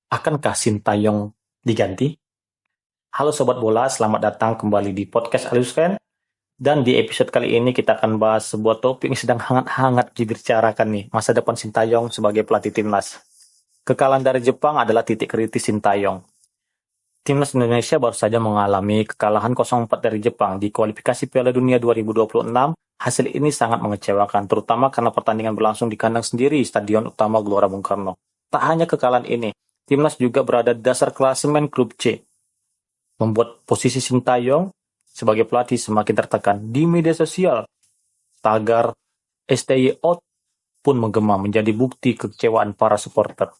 Akankah Sintayong diganti? Halo Sobat Bola, selamat datang kembali di podcast Alius Fan. Dan di episode kali ini kita akan bahas sebuah topik yang sedang hangat-hangat dibicarakan nih, masa depan Sintayong sebagai pelatih timnas. Kekalahan dari Jepang adalah titik kritis Sintayong. Timnas Indonesia baru saja mengalami kekalahan 0-4 dari Jepang di kualifikasi Piala Dunia 2026. Hasil ini sangat mengecewakan, terutama karena pertandingan berlangsung di kandang sendiri Stadion Utama Gelora Bung Karno. Tak hanya kekalahan ini, timnas juga berada di dasar klasemen grup C, membuat posisi Sintayong sebagai pelatih semakin tertekan. Di media sosial, tagar STY out pun menggema menjadi bukti kekecewaan para supporter.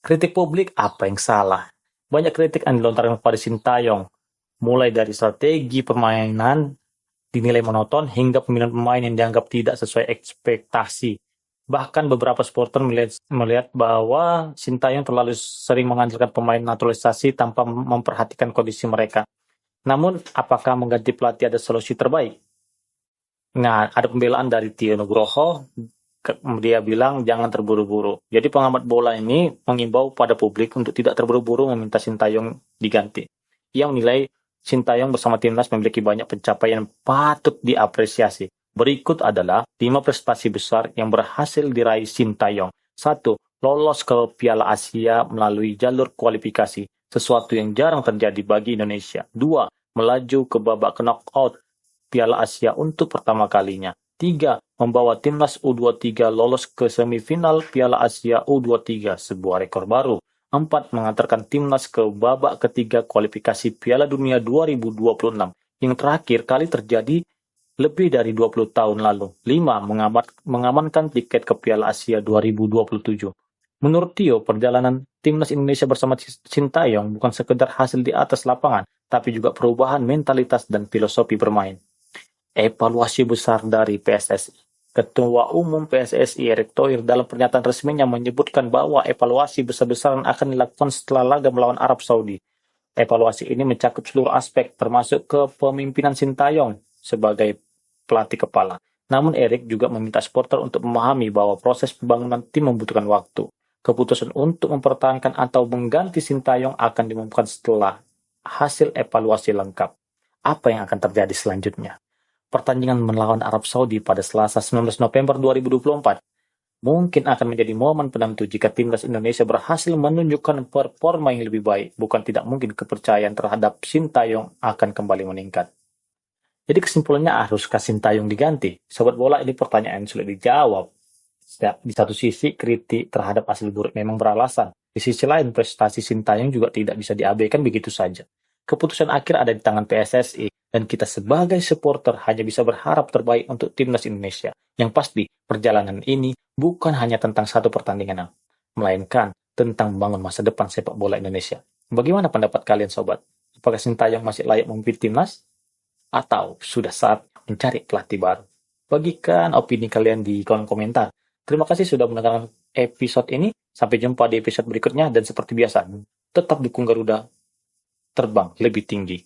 Kritik publik, apa yang salah? Banyak kritik yang dilontarkan kepada Sintayong, mulai dari strategi permainan dinilai monoton hingga pemilihan pemain yang dianggap tidak sesuai ekspektasi. Bahkan beberapa supporter melihat bahwa Sintayong terlalu sering mengandalkan pemain naturalisasi tanpa memperhatikan kondisi mereka. Namun, apakah mengganti pelatih ada solusi terbaik? Nah, ada pembelaan dari Tio Nugroho. Dia bilang jangan terburu-buru. Jadi pengamat bola ini mengimbau pada publik untuk tidak terburu-buru meminta Sintayong diganti. Ia menilai Sintayong bersama timnas memiliki banyak pencapaian yang patut diapresiasi. Berikut adalah 5 prestasi besar yang berhasil diraih Sintayong. 1. Lolos ke Piala Asia melalui jalur kualifikasi, sesuatu yang jarang terjadi bagi Indonesia. 2. Melaju ke babak knockout Piala Asia untuk pertama kalinya. 3. Membawa timnas U23 lolos ke semifinal Piala Asia U23, sebuah rekor baru. 4. Mengantarkan timnas ke babak ketiga kualifikasi Piala Dunia 2026, yang terakhir kali terjadi lebih dari 20 tahun lalu. 5. Mengamankan tiket ke Piala Asia 2027. Menurut Tio, perjalanan timnas Indonesia bersama Sintayong bukan sekedar hasil di atas lapangan, tapi juga perubahan mentalitas dan filosofi bermain. Evaluasi besar dari PSSI. Ketua Umum PSSI Erick Thohir dalam pernyataan resminya menyebutkan bahwa evaluasi besar-besaran akan dilakukan setelah laga melawan Arab Saudi. Evaluasi ini mencakup seluruh aspek, termasuk kepemimpinan Sintayong sebagai pelatih kepala. Namun Erick juga meminta supporter untuk memahami bahwa proses pembangunan tim membutuhkan waktu. Keputusan untuk mempertahankan atau mengganti Sintayong akan diumumkan setelah hasil evaluasi lengkap. Apa yang akan terjadi selanjutnya? Pertandingan melawan Arab Saudi pada Selasa 19 November 2024 mungkin akan menjadi momen penentu jika timnas Indonesia berhasil menunjukkan performa yang lebih baik. Bukan tidak mungkin kepercayaan terhadap Sintayong akan kembali meningkat. Jadi kesimpulannya, haruskah Sintayong diganti? Sobat bola, ini pertanyaan sulit dijawab. Di satu sisi, kritik terhadap hasil buruk memang beralasan. Di sisi lain, prestasi Sintayong juga tidak bisa diabaikan begitu saja. Keputusan akhir ada di tangan PSSI, dan kita sebagai supporter hanya bisa berharap terbaik untuk timnas Indonesia. Yang pasti, perjalanan ini bukan hanya tentang satu pertandingan, melainkan tentang membangun masa depan sepak bola Indonesia. Bagaimana pendapat kalian, sobat? Apakah Sintayong masih layak memimpin timnas? Atau sudah saat mencari pelatih baru? Bagikan opini kalian di kolom komentar. Terima kasih sudah mendengarkan episode ini. Sampai jumpa di episode berikutnya, dan seperti biasa, tetap dukung Garuda terbang lebih tinggi.